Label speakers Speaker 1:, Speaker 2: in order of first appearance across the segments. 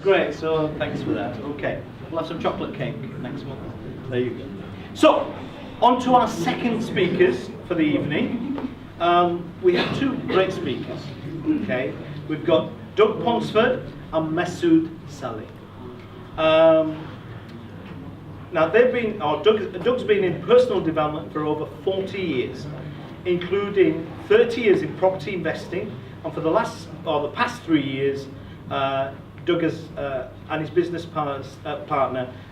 Speaker 1: great. So thanks for that. Okay, we'll have some chocolate cake next month. There you go. So, on to our second speakers for the evening. We have two great speakers. Okay, we've got Doug Ponsford and Mesud Sali. Now Doug's been in personal development for over 40 years, including 30 years in property investing, and for the past 3 years, Doug and his business partner,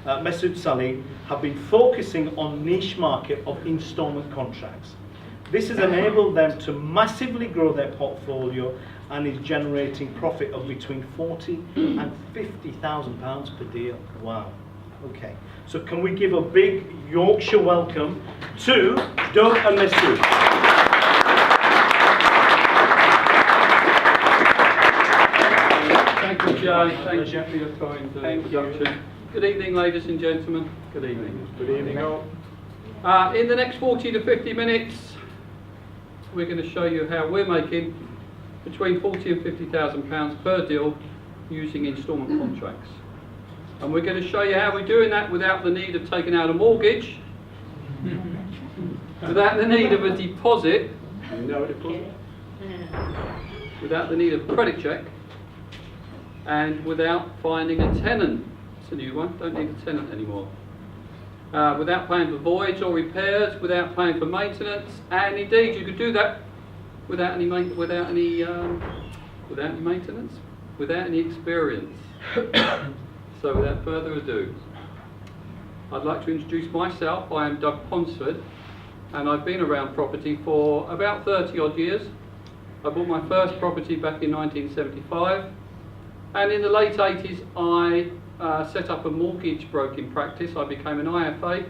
Speaker 1: Mesud Sali, have been focusing on niche market of instalment contracts. This has enabled them to massively grow their portfolio and is generating profit of between £40,000 and £50,000 per deal. Wow. Okay. So can we give a big Yorkshire welcome to Doug and Mesud?
Speaker 2: Thank you, Jay. Thank you for your kind introduction. Good evening, ladies and gentlemen. Good evening.
Speaker 3: Good evening, all.
Speaker 2: In the next 40 to 50 minutes, we're going to show you how we're making between £40,000 and £50,000 per deal using instalment contracts. And we're going to show you how we're doing that without the need of taking out a mortgage, without the need of a deposit, without the need of a credit check, and without finding a tenant. It's a new one, don't need a tenant anymore. Without paying for voids or repairs, without paying for maintenance, and indeed you could do that without any maintenance, without any experience. So without further ado, I'd like to introduce myself. I am Doug Ponsford, and I've been around property for about 30 odd years. I bought my first property back in 1975, and in the late 80s I set up a mortgage broking practice. I became an IFA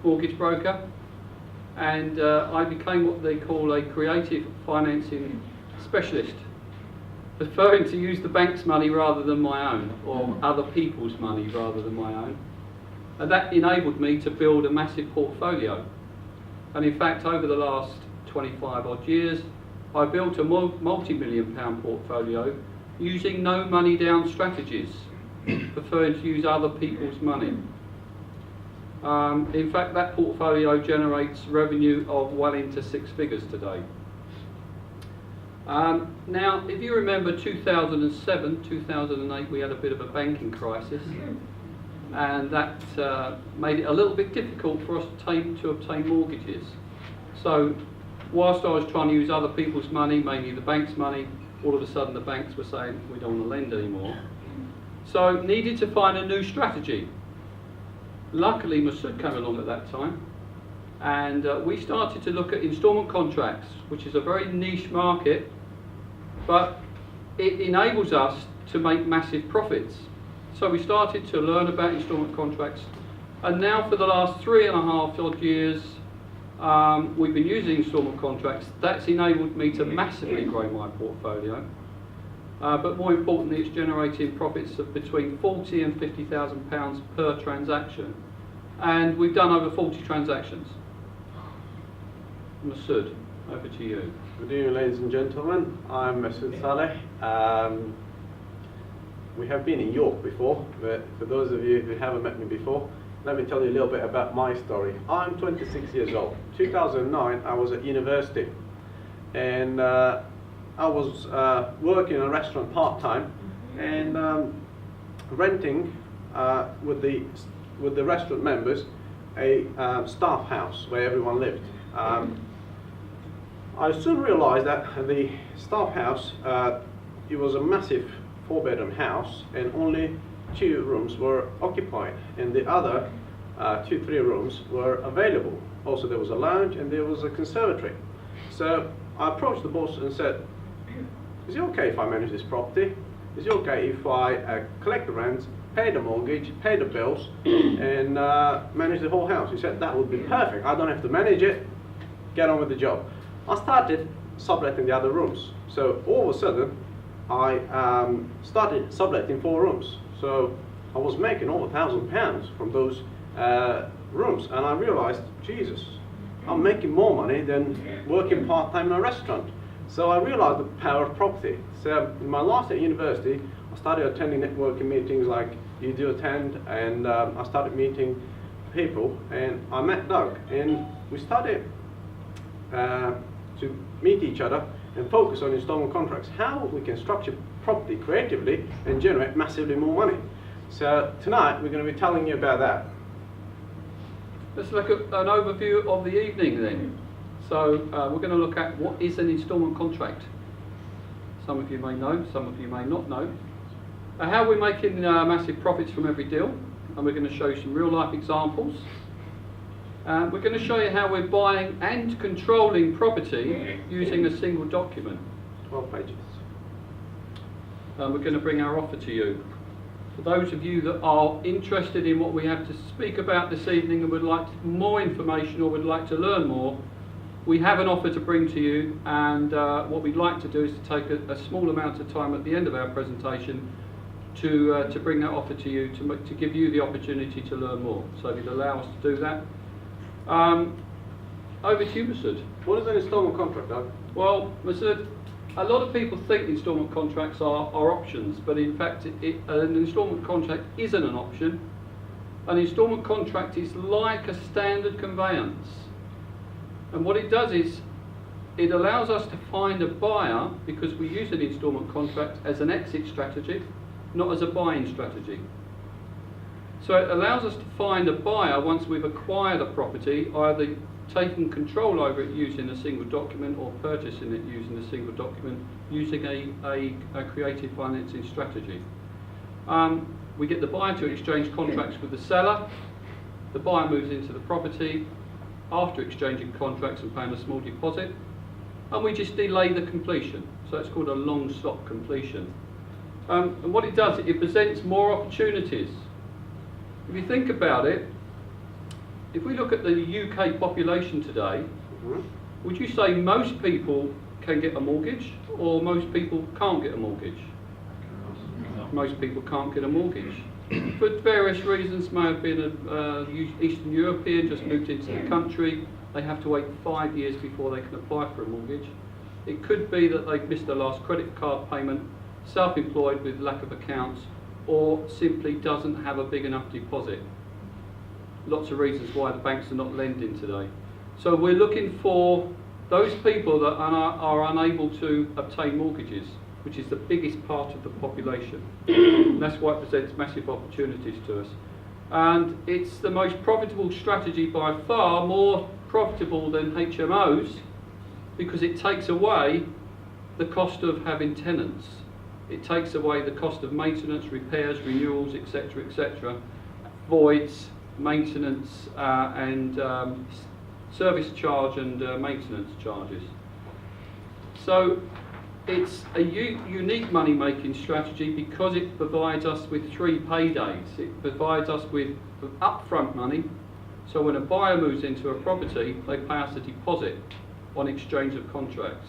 Speaker 2: mortgage broker, and I became what they call a creative financing specialist, preferring to use the bank's money rather than my own, or other people's money rather than my own. And that enabled me to build a massive portfolio. And in fact, over the last 25 odd years, I built a multi-million-pound portfolio using no money down strategies, preferring to use other people's money. In fact, that portfolio generates revenue of well into 6 figures today. Now, if you remember 2007, 2008, we had a bit of a banking crisis, and that made it a little bit difficult for us to obtain mortgages. So, whilst I was trying to use other people's money, mainly the bank's money, all of a sudden the banks were saying, we don't want to lend anymore. So, needed to find a new strategy. Luckily, Mesud came along at that time, and we started to look at instalment contracts, which is a very niche market, but it enables us to make massive profits. So we started to learn about instalment contracts, and now for the last 3.5 odd years we've been using instalment contracts. That's enabled me to massively grow my portfolio, but more importantly, it's generating profits of between £40,000 and £50,000 per transaction, and we've done over 40 transactions. Mesud, over to you.
Speaker 3: Good evening, ladies and gentlemen. I'm Mesud Saleh. We have been in York before, but for those of you who haven't met me before, let me tell you a little bit about my story. I'm 26 years old. 2009, I was at university, and I was working in a restaurant part-time and renting with the restaurant members a staff house where everyone lived. I soon realised that the staff house, it was a massive 4-bedroom house, and only 2 rooms were occupied, and the other 2-3 rooms were available. Also, there was a lounge and there was a conservatory. So I approached the boss and said, is it okay if I manage this property? Is it okay if I collect the rent, pay the mortgage, pay the bills, and manage the whole house? He said, that would be perfect. I don't have to manage it. Get on with the job. I started subletting the other rooms. So all of a sudden, I started subletting 4 rooms. So I was making over £1,000 from those rooms, and I realised, Jesus, I'm making more money than working part-time in a restaurant. So I realised the power of property. So in my last year at university, I started attending networking meetings like you do attend, and I started meeting people, and I met Doug, and we started to meet each other and focus on installment contracts, how we can structure property creatively and generate massively more money. So tonight we're going to be telling you about that.
Speaker 2: Let's look at an overview of the evening then. So we're going to look at what is an instalment contract. Some of you may know, some of you may not know. How we're making massive profits from every deal, and we're going to show you some real life examples. We're going to show you how we're buying and controlling property using a single document.
Speaker 3: 12 pages.
Speaker 2: We're going to bring our offer to you. For those of you that are interested in what we have to speak about this evening and would like more information or would like to learn more, we have an offer to bring to you, and what we'd like to do is to take a small amount of time at the end of our presentation to bring that offer to you, to give you the opportunity to learn more. So if you'd allow us to do that. Over to you, Mesud.
Speaker 3: What is an installment contract, Doug?
Speaker 2: Well, Mesud, a lot of people think instalment contracts are options, but in fact an instalment contract isn't an option. An instalment contract is like a standard conveyance. And what it does is, it allows us to find a buyer, because we use an instalment contract as an exit strategy, not as a buying strategy. So it allows us to find a buyer once we've acquired a property, either taking control over it using a single document or purchasing it using a single document, using a creative financing strategy. We get the buyer to exchange contracts with the seller, the buyer moves into the property after exchanging contracts and paying a small deposit, and we just delay the completion. So it's called a long stop completion. And what it does, it presents more opportunities. If you think about it, if we look at the UK population today, would you say most people can get a mortgage, or most people can't get a mortgage? Most people can't get a mortgage. For various reasons, may have been an Eastern European, just moved into the country, they have to wait 5 years before they can apply for a mortgage. It could be that they've missed their last credit card payment, self-employed with lack of accounts, or simply doesn't have a big enough deposit. Lots of reasons why the banks are not lending today. So we're looking for those people that are unable to obtain mortgages, which is the biggest part of the population. And that's why it presents massive opportunities to us. And it's the most profitable strategy by far, more profitable than HMOs, because it takes away the cost of having tenants. It takes away the cost of maintenance, repairs, renewals, etc., etc., voids, maintenance and service charge and maintenance charges. So it's a unique money making strategy because it provides us with 3 paydays. It provides us with upfront money, so when a buyer moves into a property they pay us a deposit on exchange of contracts.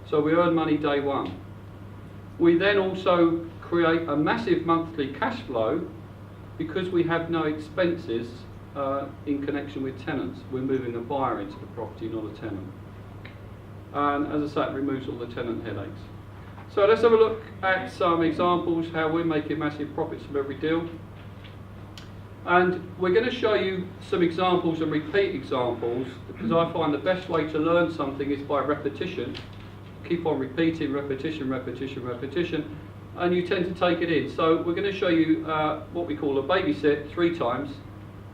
Speaker 2: So we earn money day one. We then also create a massive monthly cash flow because we have no expenses in connection with tenants. We're moving a buyer into the property, not a tenant. And as I say, it removes all the tenant headaches. So let's have a look at some examples how we're making massive profits from every deal. And we're going to show you some examples and repeat examples, because I find the best way to learn something is by repetition. Keep on repeating, repetition, repetition, repetition, and you tend to take it in. So we're going to show you what we call a babysit 3 times.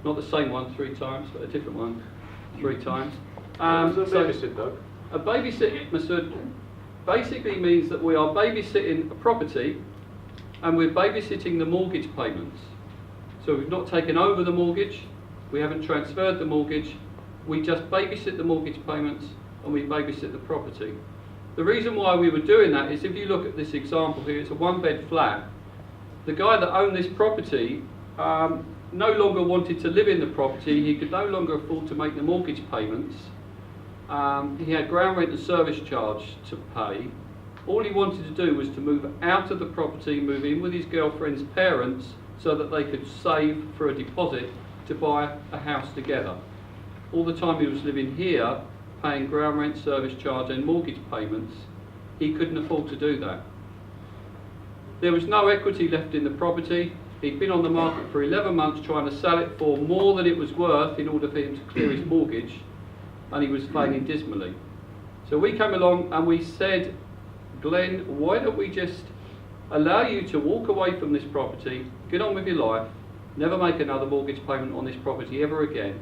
Speaker 2: Not the same one 3 times, but a different one 3 times.
Speaker 3: What's a babysit, Doug?
Speaker 2: A babysit, Mesud, basically means that we are babysitting a property and we're babysitting the mortgage payments. So we've not taken over the mortgage, we haven't transferred the mortgage, we just babysit the mortgage payments and we babysit the property. The reason why we were doing that is, if you look at this example here, it's a 1-bed flat. The guy that owned this property no longer wanted to live in the property, he could no longer afford to make the mortgage payments. He had ground rent and service charge to pay. All he wanted to do was to move out of the property, move in with his girlfriend's parents so that they could save for a deposit to buy a house together. All the time he was living here, paying ground rent, service charge and mortgage payments, he couldn't afford to do that. There was no equity left in the property. He'd been on the market for 11 months trying to sell it for more than it was worth in order for him to clear his mortgage, and he was failing dismally. So we came along and we said, Glenn, why don't we just allow you to walk away from this property, get on with your life, never make another mortgage payment on this property ever again.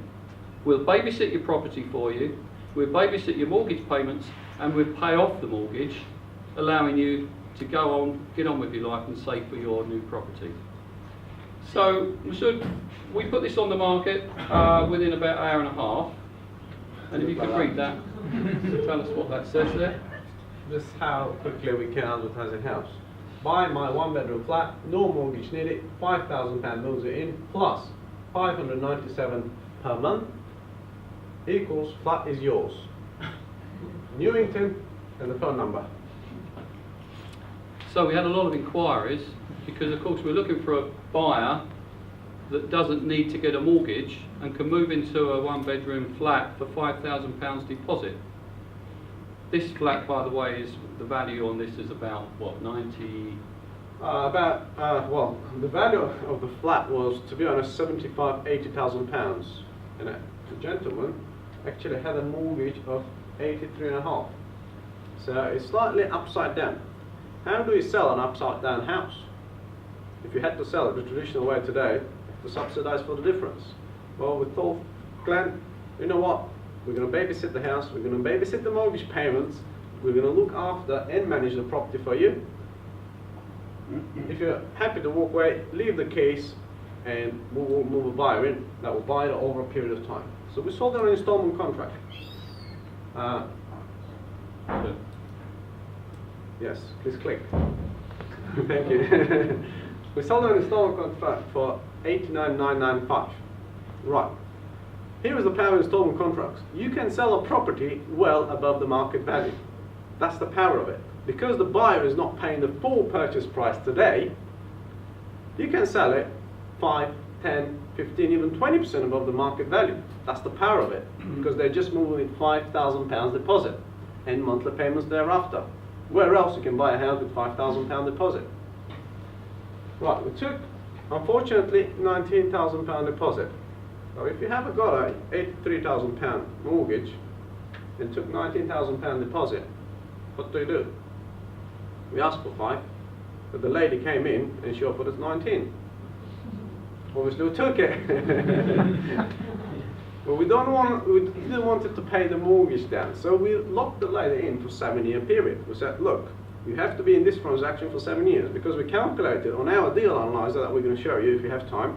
Speaker 2: We'll babysit your property for you, we'll babysit your mortgage payments, and we'll pay off the mortgage, allowing you to go on, get on with your life and save for your new property. So we put this on the market within about an hour and a half. And if you could read that, tell us what that says there.
Speaker 3: This is how quickly we can advertise a house. Buy my one-bedroom flat, no mortgage needed, £5,000 deposit in, plus 597 per month, equals flat is yours. Newington and the phone number.
Speaker 2: So we had a lot of inquiries, because of course we're looking for a buyer that doesn't need to get a mortgage and can move into a one-bedroom flat for £5,000 deposit. This flat, by the way, is the value on this is about what, 90?
Speaker 3: Well, the value of the flat was, to be honest, £80,000, and the gentleman actually had a mortgage of 83.5. So it's slightly upside down. How do you sell an upside down house? If you had to sell it the traditional way today, you have to subsidize for the difference. Well, we thought, Glenn, you know what? We're going to babysit the house, we're going to babysit the mortgage payments, we're going to look after and manage the property for you. If you're happy to walk away, leave the case and we'll move a buyer in that will buy it over a period of time. So we sold it on an installment contract. Yes, please click. Thank you. We sold an installment contract for $89,995. Right. Here is the power of installment contracts. You can sell a property well above the market value. That's the power of it. Because the buyer is not paying the full purchase price today, you can sell it 5, 10, 15, even 20% above the market value. That's the power of it. Because they're just moving with £5,000 deposit and monthly payments thereafter. Where else you can buy a house with £5,000 deposit? Right, we took, unfortunately, £19,000 deposit. So if you haven't got a £83,000 mortgage and took £19,000 deposit, what do? We asked for 5, but the lady came in and she offered us 19. Obviously we took it. But we didn't want it to pay the mortgage down, so we locked the lady in for a 7-year period. We said, look, you have to be in this transaction for 7 years, because we calculated on our deal analyzer that we're going to show you if you have time,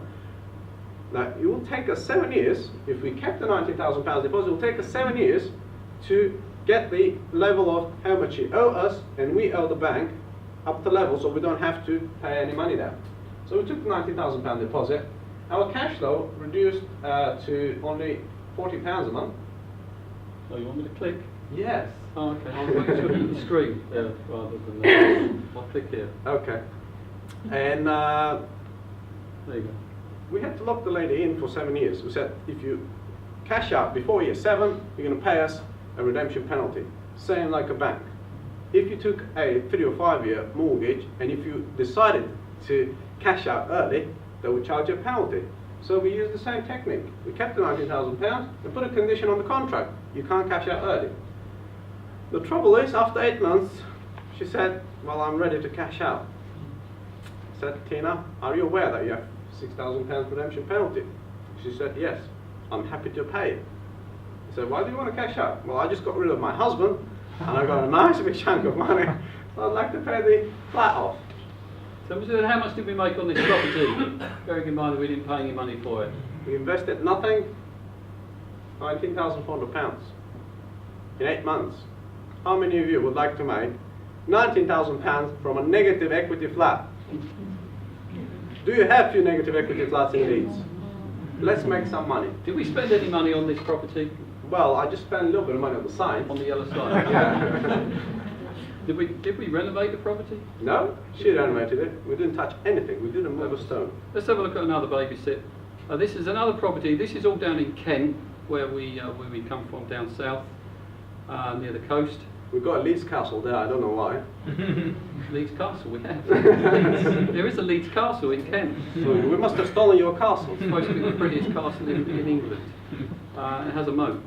Speaker 3: that it will take us 7 years, if we kept the £19,000 deposit, it will take us 7 years to get the level of how much you owe us and we owe the bank up to level, so we don't have to pay any money down. So we took the £19,000 deposit. Our cash flow reduced to only £40 a month.
Speaker 2: So you want me to click?
Speaker 3: Yes.
Speaker 2: Oh, okay. I'll look at the screen there rather than that. I'll click here.
Speaker 3: Okay. And
Speaker 2: There you go.
Speaker 3: we had to lock the lady in for 7 years. We said, if you cash out before year 7, you're going to pay us a redemption penalty. Same like a bank. If you took a 3 or 5 year mortgage, and if you decided to cash out early, they would charge you a penalty. So we used the same technique. We kept the £19,000 and put a condition on the contract. You can't cash out early. The trouble is, after 8 months, she said, well, I'm ready to cash out. I said, Tina, are you aware that you have £6,000 redemption penalty? She said, yes, I'm happy to pay it. I said, why do you want to cash out? Well, I just got rid of my husband and I got a nice big chunk of money, so I'd like to pay the flat off.
Speaker 2: So Mesud, how much did we make on this property? Bearing in mind that we didn't pay any money for it.
Speaker 3: We invested nothing, £19,400 in 8 months. How many of you would like to make £19,000 from a negative equity flat? Do you have few negative equity flats in Leeds? Let's make some money.
Speaker 2: Did we spend any money on this property?
Speaker 3: Well, I just spent a little bit of money on the side.
Speaker 2: On the yellow side?
Speaker 3: Yeah.
Speaker 2: Did we renovate the property?
Speaker 3: No, she renovated it. We didn't touch anything. We didn't move a stone.
Speaker 2: Let's have a look at another babysit. This is another property. This is all down in Kent, where we come from down south, near the coast.
Speaker 3: We've got a Leeds Castle there, I don't know why.
Speaker 2: Leeds Castle, we have. There is a Leeds Castle in Kent.
Speaker 3: So we must have stolen your castle.
Speaker 2: It's supposed to be the prettiest castle in England. It has a moat.